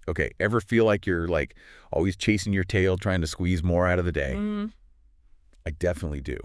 Okay, ever feel like you're like always chasing your tail, trying to squeeze more out of the day? Mm. I definitely do.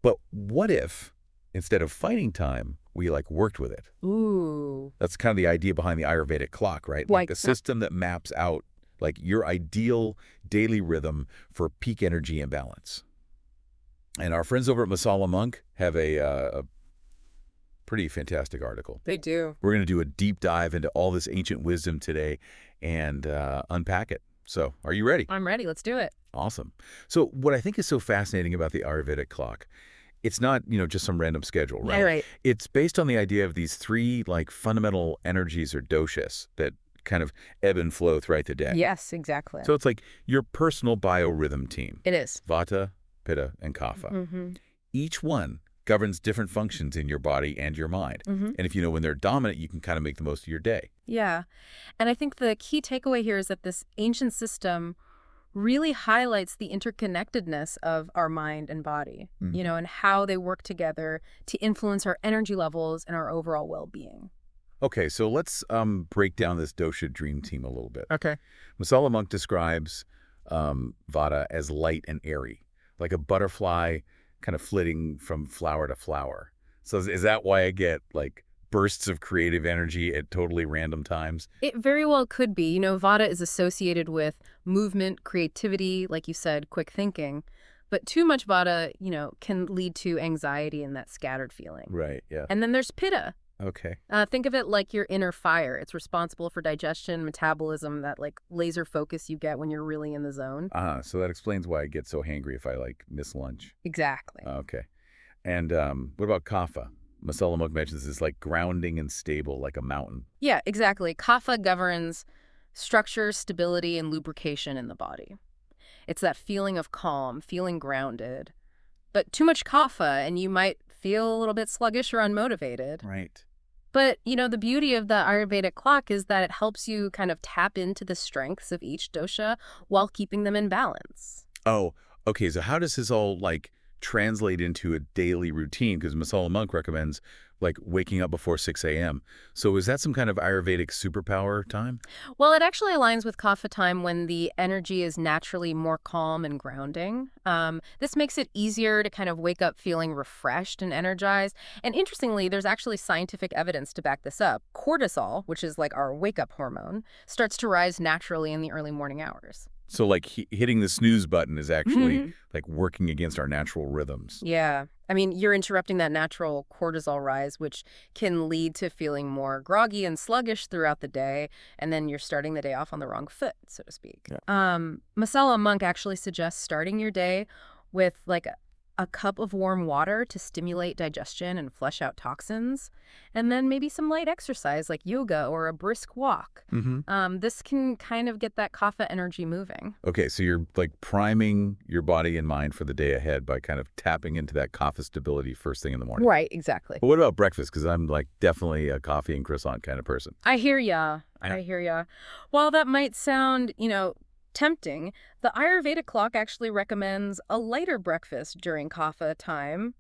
But what if instead of fighting time, we like worked with it? Ooh. That's kind of the idea behind the Ayurvedic clock, right? Like Like, the system that maps out like your ideal daily rhythm for peak energy and balance. And our friends over at Masala Monk have a pretty fantastic article. they do. We're going to do a deep dive into all this ancient wisdom today and unpack it. So are you ready? I'm ready. Let's do it. Awesome. So what I think is so fascinating about the Ayurvedic clock, it's not, just some random schedule, right? Right. It's based on the idea of these three like fundamental energies or doshas that kind of ebb and flow throughout the day. Yes, exactly. So it's like your personal biorhythm team, It is. Vata, Pitta, and Kapha. Mm-hmm. Each one governs different functions in your body and your mind. Mm-hmm. And if you know when they're dominant, you can kind of make the most of your day. Yeah. And I think the key takeaway here is that this ancient system really highlights the interconnectedness of our mind and body, and how they work together to influence our energy levels and our overall well-being. Okay, so let's break down this dosha dream team a little bit. Okay. Masala Monk describes Vata as light and airy, like a butterfly kind of flitting from flower to flower. So is that why I get like bursts of creative energy at totally random times? It very well could be. Vata is associated with movement, creativity, like you said, quick thinking. But too much Vata, can lead to anxiety and that scattered feeling. Right, yeah. And then there's Pitta. Okay. Think of it like your inner fire. It's responsible for digestion, metabolism, that like laser focus you get when you're really in the zone. So that explains why I get so hangry if I like miss lunch. Exactly. Okay. And what about Kapha? Masala Monk mentions this like grounding and stable like a mountain. Yeah, exactly. Kapha governs structure, stability, and lubrication in the body. It's that feeling of calm, feeling grounded. But too much Kapha, and you might feel a little bit sluggish or unmotivated. Right. But, the beauty of the Ayurvedic clock is that it helps you kind of tap into the strengths of each dosha while keeping them in balance. Oh, okay. So how does this all like translate into a daily routine? Because Masala Monk recommends like waking up before 6 a.m. So is that some kind of Ayurvedic superpower time? Well, it actually aligns with Kapha time when the energy is naturally more calm and grounding. This makes it easier to kind of wake up feeling refreshed and energized. And interestingly, there's actually scientific evidence to back this up. Cortisol, which is like our wake-up hormone, starts to rise naturally in the early morning hours. So like hitting the snooze button is actually like working against our natural rhythms. Yeah. I mean, you're interrupting that natural cortisol rise, which can lead to feeling more groggy and sluggish throughout the day, and then you're starting the day off on the wrong foot, so to speak. Yeah. Masala Monk actually suggests starting your day with like a cup of warm water to stimulate digestion and flush out toxins, and then maybe some light exercise like yoga or a brisk walk. This can kind of get that kapha energy moving. Okay, so you're like priming your body and mind for the day ahead by kind of tapping into that kapha stability first thing in the morning. Right, exactly. But what about breakfast? Because I'm like definitely a coffee and croissant kind of person. I hear ya. I hear ya. While that might sound, tempting, the Ayurvedic clock actually recommends a lighter breakfast during kapha time.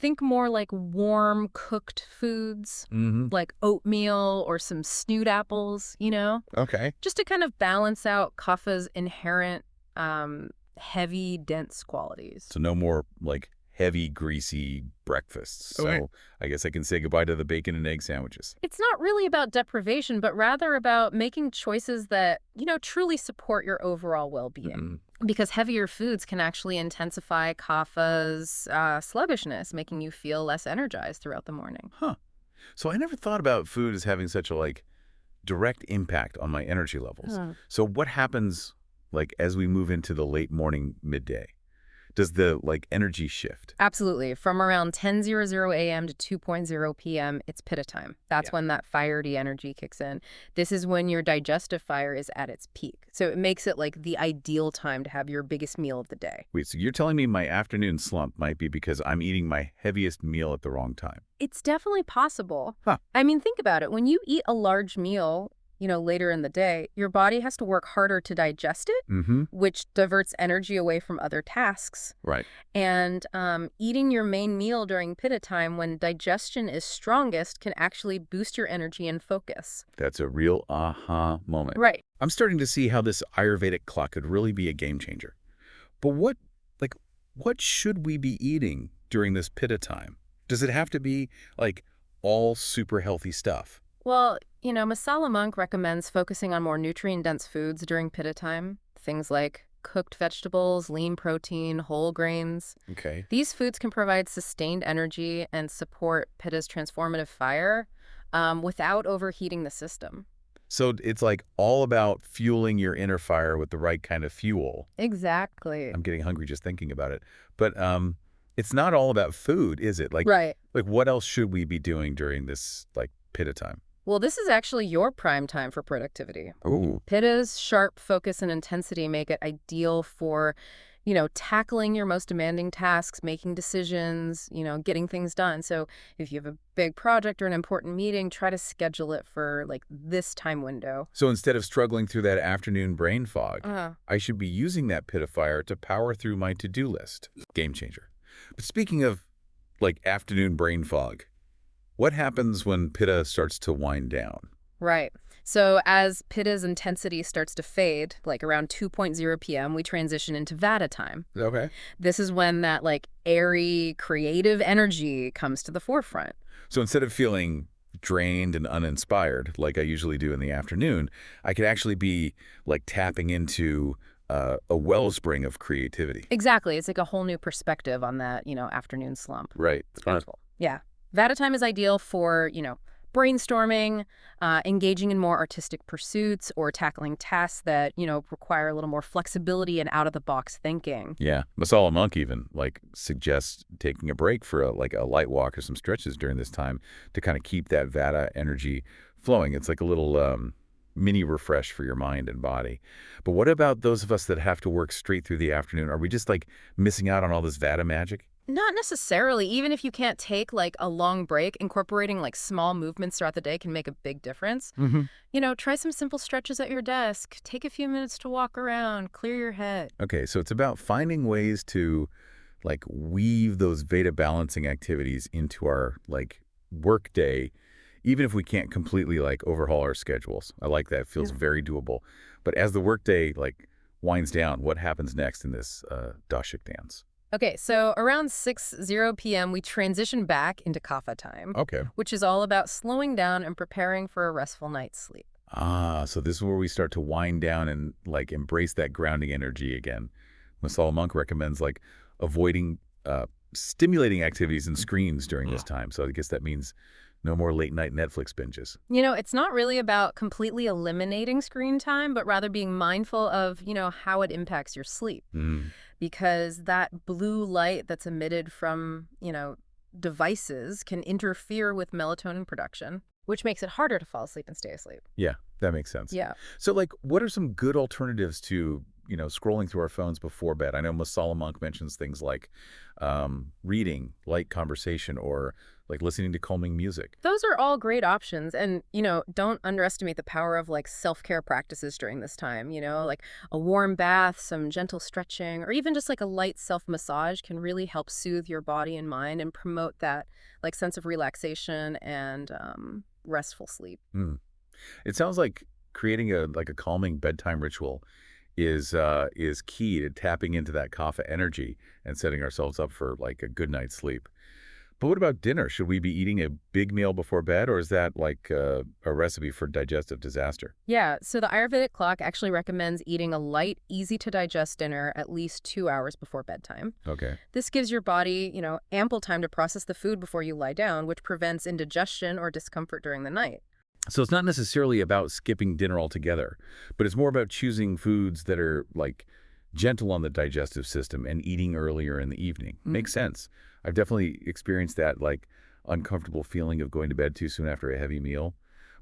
Think more like warm cooked foods, like oatmeal or some snoot apples, Okay. just to kind of balance out kapha's inherent heavy, dense qualities. So no more like heavy, greasy breakfasts. So Okay. I guess I can say goodbye to the bacon and egg sandwiches. It's not really about deprivation, but rather about making choices that, truly support your overall well-being. Because heavier foods can actually intensify kapha's sluggishness, making you feel less energized throughout the morning. Huh. So I never thought about food as having such a like direct impact on my energy levels. So what happens like as we move into the late morning, midday? Does the like energy shift? Absolutely. From around 10:00 a.m. to 2:00 p.m., it's pitta time. That's when that fiery energy kicks in. This is when your digestive fire is at its peak. So it makes it like the ideal time to have your biggest meal of the day. Wait, so you're telling me my afternoon slump might be because I'm eating my heaviest meal at the wrong time? It's definitely possible. Huh. I mean, think about it. When you eat a large meal, later in the day, your body has to work harder to digest it, Mm-hmm. which diverts energy away from other tasks. Right. And eating your main meal during pitta time when digestion is strongest can actually boost your energy and focus. That's a real aha moment. Right. I'm starting to see how this Ayurvedic clock could really be a game changer. But like, what should we be eating during this pitta time? Does it have to be, like, all super healthy stuff? Well, Masala Monk recommends focusing on more nutrient-dense foods during pitta time. Things like cooked vegetables, lean protein, whole grains. Okay. These foods can provide sustained energy and support pitta's transformative fire without overheating the system. So it's like all about fueling your inner fire with the right kind of fuel. Exactly. I'm getting hungry just thinking about it. But it's not all about food, is it? Right. Like what else should we be doing during this like pitta time? Well, this is actually your prime time for productivity. Oh, Pitta's sharp focus and intensity make it ideal for, tackling your most demanding tasks, making decisions, getting things done. So if you have a big project or an important meeting, try to schedule it for like this time window. so instead of struggling through that afternoon brain fog, Uh, I should be using that pitta fire to power through my to-do list. Game changer. But speaking of like afternoon brain fog, what happens when pitta starts to wind down? right. So as Pitta's intensity starts to fade, like around 2:00 p.m., we transition into Vata time. Okay. This is when that like airy, creative energy comes to the forefront. So instead of feeling drained and uninspired, like I usually do in the afternoon, I could actually be like tapping into a wellspring of creativity. Exactly. It's like a whole new perspective on that, afternoon slump. Right. It's wonderful. Yeah. Vata time is ideal for, brainstorming, engaging in more artistic pursuits, or tackling tasks that, require a little more flexibility and out-of-the-box thinking. Yeah. Masala Monk even like suggests taking a break for like a light walk or some stretches during this time to kind of keep that Vata energy flowing. It's like a little mini refresh for your mind and body. But what about those of us that have to work straight through the afternoon? Are we just like missing out on all this Vata magic? Not necessarily. Even if you can't take like a long break, incorporating like small movements throughout the day can make a big difference. Mm-hmm. Try some simple stretches at your desk. Take a few minutes to walk around, clear your head. Okay, so it's about finding ways to like weave those Vata balancing activities into our like work day, even if we can't completely like overhaul our schedules. I like that. It feels Yeah. very doable. But as the workday like winds down, what happens next in this Dashik dance? Okay, so around 6:00 p.m., we transition back into kapha time, Okay. which is all about slowing down and preparing for a restful night's sleep. Ah, so this is where we start to wind down and like embrace that grounding energy again. Masala Monk recommends like avoiding stimulating activities and screens during this time. So I guess that means no more late night Netflix binges. It's not really about completely eliminating screen time, but rather being mindful of, how it impacts your sleep. Mm. Because that blue light that's emitted from, devices can interfere with melatonin production, which makes it harder to fall asleep and stay asleep. Yeah, that makes sense. Yeah. So like what are some good alternatives to, scrolling through our phones before bed? I know Masala Monk mentions things like reading, light conversation, or like listening to calming music. Those are all great options. And, don't underestimate the power of like self-care practices during this time, like a warm bath, some gentle stretching, or even just like a light self-massage can really help soothe your body and mind and promote that like sense of relaxation and restful sleep. Mm. It sounds like creating a calming bedtime ritual is key to tapping into that kapha energy and setting ourselves up for like a good night's sleep. But what about dinner? Should we be eating a big meal before bed, or is that like a recipe for digestive disaster? Yeah, so the Ayurvedic clock actually recommends eating a light, easy to digest dinner at least 2 hours before bedtime. Okay. This gives your body, ample time to process the food before you lie down, which prevents indigestion or discomfort during the night. So it's not necessarily about skipping dinner altogether, but it's more about choosing foods that are like gentle on the digestive system and eating earlier in the evening. Makes sense. I've definitely experienced that like uncomfortable feeling of going to bed too soon after a heavy meal.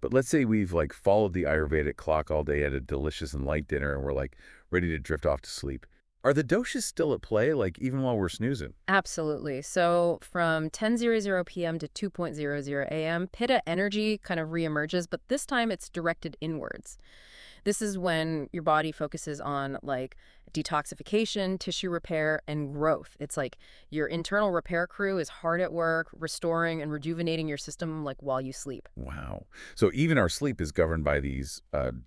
But let's say we've like followed the Ayurvedic clock all day at a delicious and light dinner and we're like ready to drift off to sleep. Are the doshas still at play, like even while we're snoozing? Absolutely. So from 10:00 p.m. to 2:00 a.m., pitta energy kind of reemerges, but this time it's directed inwards. This is when your body focuses on like detoxification, tissue repair, and growth. It's like your internal repair crew is hard at work, restoring and rejuvenating your system like while you sleep. Wow. So even our sleep is governed by these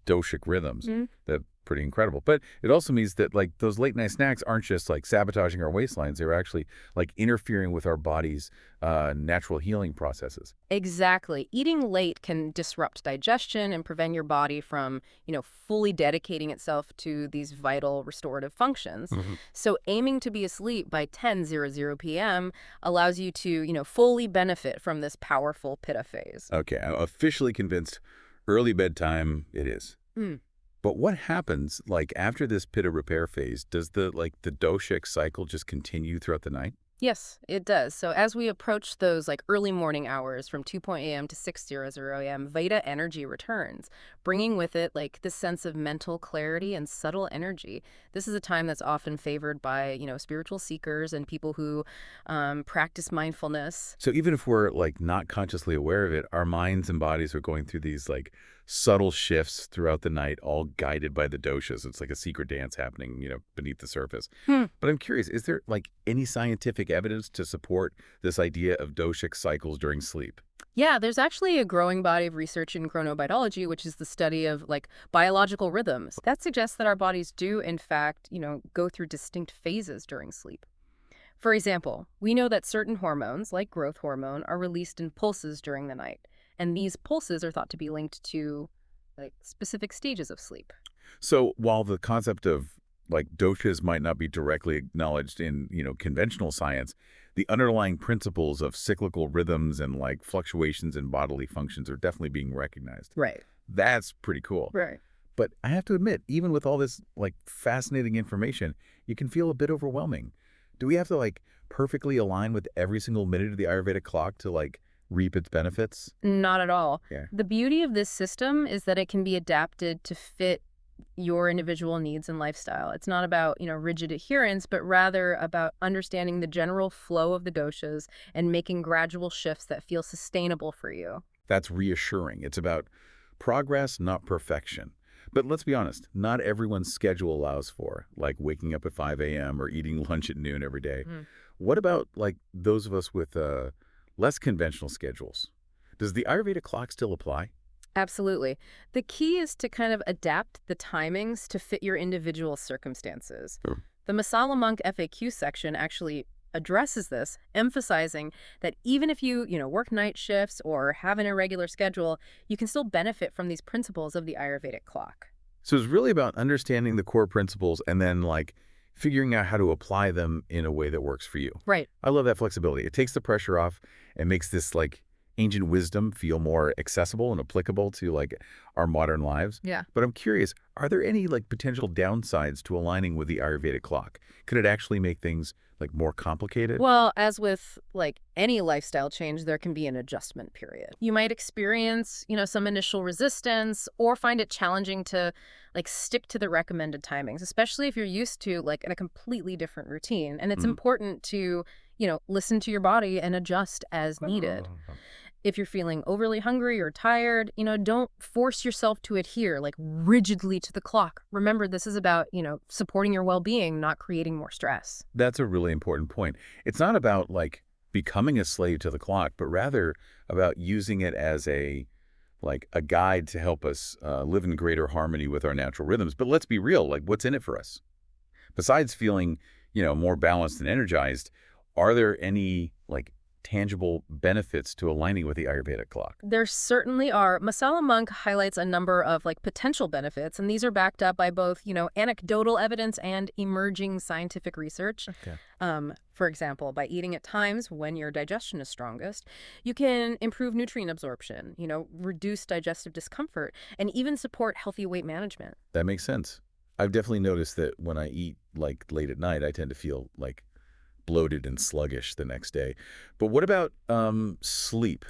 doshic rhythms. That's pretty incredible. But it also means that like those late night snacks aren't just like sabotaging our waistlines. They're actually like interfering with our body's natural healing processes. Exactly. Eating late can disrupt digestion and prevent your body from, fully dedicating itself to these vital restorative functions. Mhm. So aiming to be asleep by 10:00 p.m. allows you to, fully benefit from this powerful pitta phase. Okay, I'm officially convinced early bedtime it is. Mm. But what happens like after this pitta repair phase? Does the doshic cycle just continue throughout the night? Yes, it does. So as we approach those like early morning hours from 2 a.m. to 6:00 a.m., Veda energy returns, bringing with it like this sense of mental clarity and subtle energy. This is a time that's often favored by, spiritual seekers and people who practice mindfulness. So even if we're like not consciously aware of it, our minds and bodies are going through these like subtle shifts throughout the night, all guided by the doshas. It's like a secret dance happening, beneath the surface. Hmm. But I'm curious, is there like any scientific evidence to support this idea of doshic cycles during sleep? Yeah, there's actually a growing body of research in chronobiology, which is the study of like biological rhythms. That suggests that our bodies do, in fact, go through distinct phases during sleep. For example, we know that certain hormones, like growth hormone, are released in pulses during the night. And these pulses are thought to be linked to like specific stages of sleep. So while the concept of like doshas might not be directly acknowledged in, conventional science, the underlying principles of cyclical rhythms and like fluctuations in bodily functions are definitely being recognized. Right. That's pretty cool. Right. But I have to admit, even with all this like fascinating information, you can feel a bit overwhelming. Do we have to like perfectly align with every single minute of the Ayurvedic clock to like reap its benefits? Not at all. Yeah. The beauty of this system is that it can be adapted to fit your individual needs and lifestyle. It's not about, rigid adherence, but rather about understanding the general flow of the doshas and making gradual shifts that feel sustainable for you. That's reassuring. It's about progress, not perfection. But let's be honest, not everyone's schedule allows for, like waking up at 5 a.m. or eating lunch at noon every day. Mm. What about like those of us with less conventional schedules? Does the Ayurveda clock still apply? Absolutely. The key is to kind of adapt the timings to fit your individual circumstances. Sure. The Masala Monk FAQ section actually addresses this, emphasizing that even if you, work night shifts or have an irregular schedule, you can still benefit from these principles of the Ayurvedic clock. So it's really about understanding the core principles and then like figuring out how to apply them in a way that works for you. Right. I love that flexibility. It takes the pressure off and makes this like ancient wisdom feel more accessible and applicable to like our modern lives. Yeah. But I'm curious, are there any like potential downsides to aligning with the Ayurvedic clock? Could it actually make things like more complicated? Well, as with like any lifestyle change, there can be an adjustment period. You might experience, some initial resistance or find it challenging to like stick to the recommended timings, especially if you're used to like a completely different routine. And it's Mhm. important to, listen to your body and adjust as needed. If you're feeling overly hungry or tired, don't force yourself to adhere like rigidly to the clock. Remember, this is about, supporting your well-being, not creating more stress. That's a really important point. It's not about like becoming a slave to the clock, but rather about using it as a like a guide to help us live in greater harmony with our natural rhythms. But let's be real, like what's in it for us? Besides feeling, more balanced and energized, are there any like tangible benefits to aligning with the Ayurvedic clock? There certainly are. Masala Monk highlights a number of like potential benefits, and these are backed up by both, anecdotal evidence and emerging scientific research. Okay. For example, by eating at times when your digestion is strongest, you can improve nutrient absorption, reduce digestive discomfort, and even support healthy weight management. That makes sense. I've definitely noticed that when I eat like late at night, I tend to feel like bloated and sluggish the next day. But what about sleep?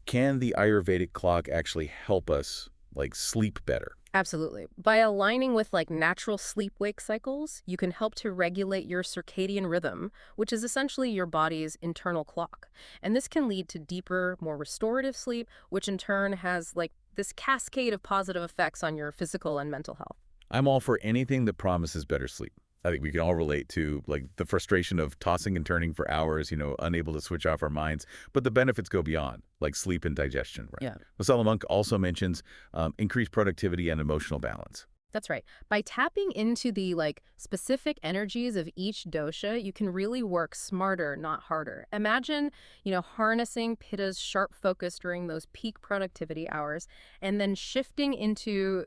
Can the Ayurvedic clock actually help us like sleep better? Absolutely. By aligning with like natural sleep-wake cycles, you can help to regulate your circadian rhythm, which is essentially your body's internal clock. And this can lead to deeper, more restorative sleep, which in turn has like this cascade of positive effects on your physical and mental health. I'm all for anything that promises better sleep. I think we can all relate to like the frustration of tossing and turning for hours, unable to switch off our minds. But the benefits go beyond, like sleep and digestion, right? Yeah. Masala Monk also mentions increased productivity and emotional balance. That's right. By tapping into the like specific energies of each dosha, you can really work smarter, not harder. Imagine, harnessing Pitta's sharp focus during those peak productivity hours and then shifting into,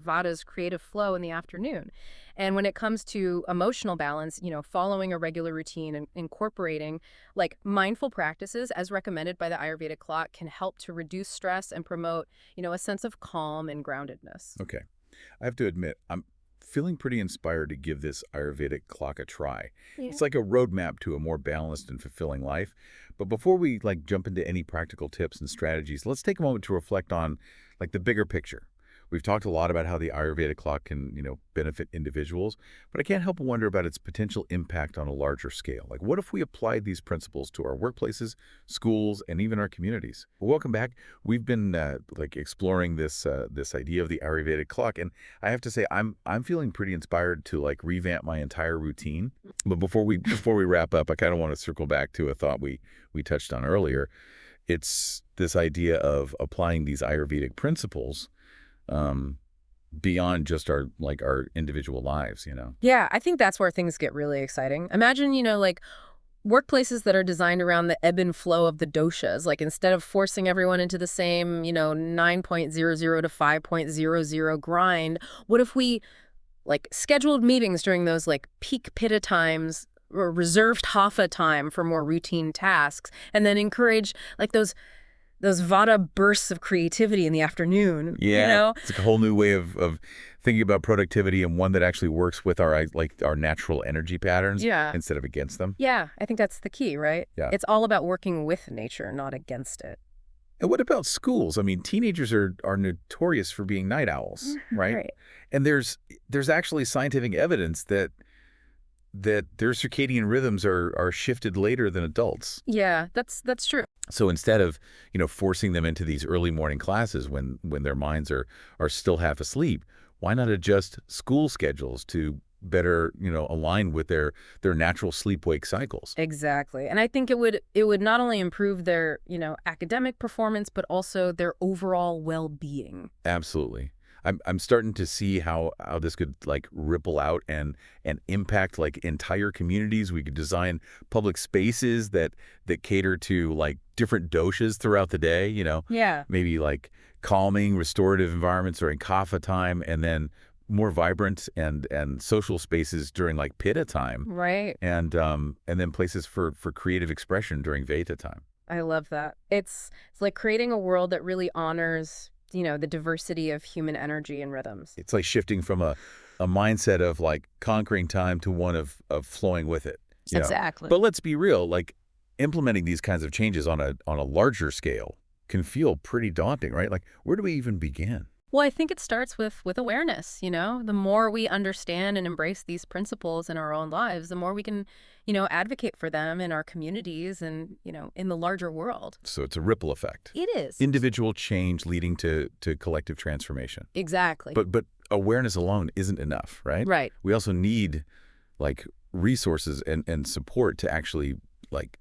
Vada's creative flow in the afternoon. And when it comes to emotional balance, following a regular routine and incorporating like mindful practices as recommended by the Ayurvedic clock can help to reduce stress and promote, a sense of calm and groundedness. Okay. I have to admit, I'm feeling pretty inspired to give this Ayurvedic clock a try. Yeah. It's like a roadmap to a more balanced and fulfilling life. But before we jump into any practical tips and strategies, let's take a moment to reflect on the bigger picture. We've talked a lot about how the Ayurvedic clock can, benefit individuals, but I can't help but wonder about its potential impact on a larger scale. Like, what if we applied these principles to our workplaces, schools, and even our communities? Well, welcome back. We've been exploring this idea of the Ayurvedic clock, and I have to say, I'm feeling pretty inspired to revamp my entire routine. But before we wrap up, I kind of want to circle back to a thought we touched on earlier. It's this idea of applying these Ayurvedic principles um, beyond just our individual lives. Yeah, I think that's where things get really exciting. Imagine, like workplaces that are designed around the ebb and flow of the doshas. Like instead of forcing everyone into the same, 9.00 to 5.00 grind, what if we scheduled meetings during those peak pitta times or reserved hatha time for more routine tasks and then encourage those vada bursts of creativity in the afternoon, Yeah, it's like a whole new way of thinking about productivity, and one that actually works with our natural energy patterns Yeah. instead of against them. Yeah, I think that's the key, right? Yeah. It's all about working with nature, not against it. And what about schools? I mean, teenagers are notorious for being night owls, right? Right. And there's actually scientific evidence that their circadian rhythms are shifted later than adults. Yeah, that's true. So instead of, forcing them into these early morning classes when their minds are still half asleep, why not adjust school schedules to better, align with their natural sleep-wake cycles? Exactly. And I think it would not only improve their, academic performance, but also their overall well-being. Absolutely. I'm starting to see how this could ripple out and impact entire communities. We could design public spaces that cater to different doshas throughout the day. Yeah. Maybe calming, restorative environments during kapha time, and then more vibrant and social spaces during pitta time, Right. and then places for creative expression during vata time. I love that. It's like creating a world that really honors, the diversity of human energy and rhythms. It's like shifting from a mindset of conquering time to one of flowing with it. Exactly. But let's be real, implementing these kinds of changes on a larger scale can feel pretty daunting, right? Where do we even begin? Well, I think it starts with awareness, The more we understand and embrace these principles in our own lives, the more we can, advocate for them in our communities and, in the larger world. So it's a ripple effect. It is. Individual change leading to collective transformation. Exactly. But awareness alone isn't enough, right? Right. We also need resources and support to actually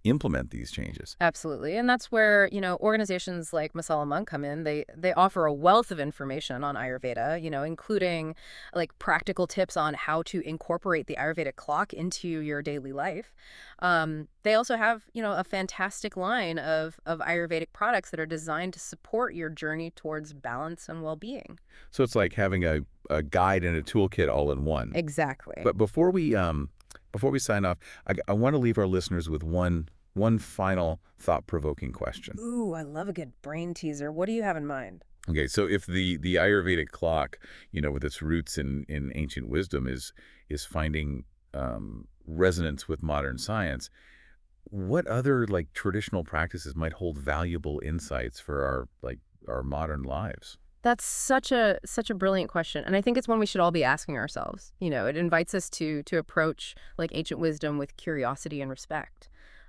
implement these changes. Absolutely. And that's where, organizations like Masala Monk come in. They offer a wealth of information on Ayurveda, including practical tips on how to incorporate the Ayurvedic clock into your daily life. They also have, a fantastic line of Ayurvedic products that are designed to support your journey towards balance and well-being. So it's like having a guide and a toolkit all in one. Exactly. But before we sign off, I want to leave our listeners with one final thought-provoking question. Ooh, I love a good brain teaser. What do you have in mind? Okay, so if the Ayurvedic clock, with its roots in ancient wisdom, is finding resonance with modern science, what other traditional practices might hold valuable insights for our modern lives? That's such a brilliant question, and I think it's one we should all be asking ourselves. It invites us to approach like ancient wisdom with curiosity and respect,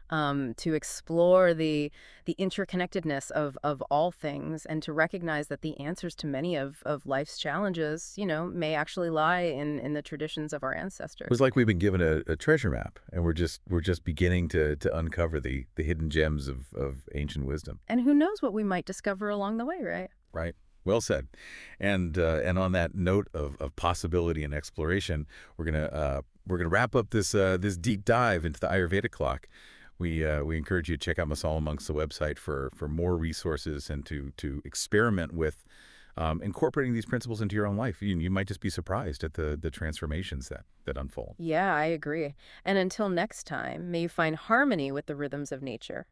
to explore the interconnectedness of all things, and to recognize that the answers to many of life's challenges, may actually lie in the traditions of our It was ancestors. like we've been given a treasure map, and we're just beginning to uncover the hidden gems of ancient wisdom. And who knows what we might discover along the way, right? Right. Well said. And on that note of possibility and exploration, we're gonna wrap up this deep dive into the Ayurvedic clock. We encourage you to check out Masala Monk's website for more resources and to experiment with incorporating these principles into your own life. You might just be surprised at the transformations that unfold. Yeah, I agree. And until next time, may you find harmony with the rhythms of nature.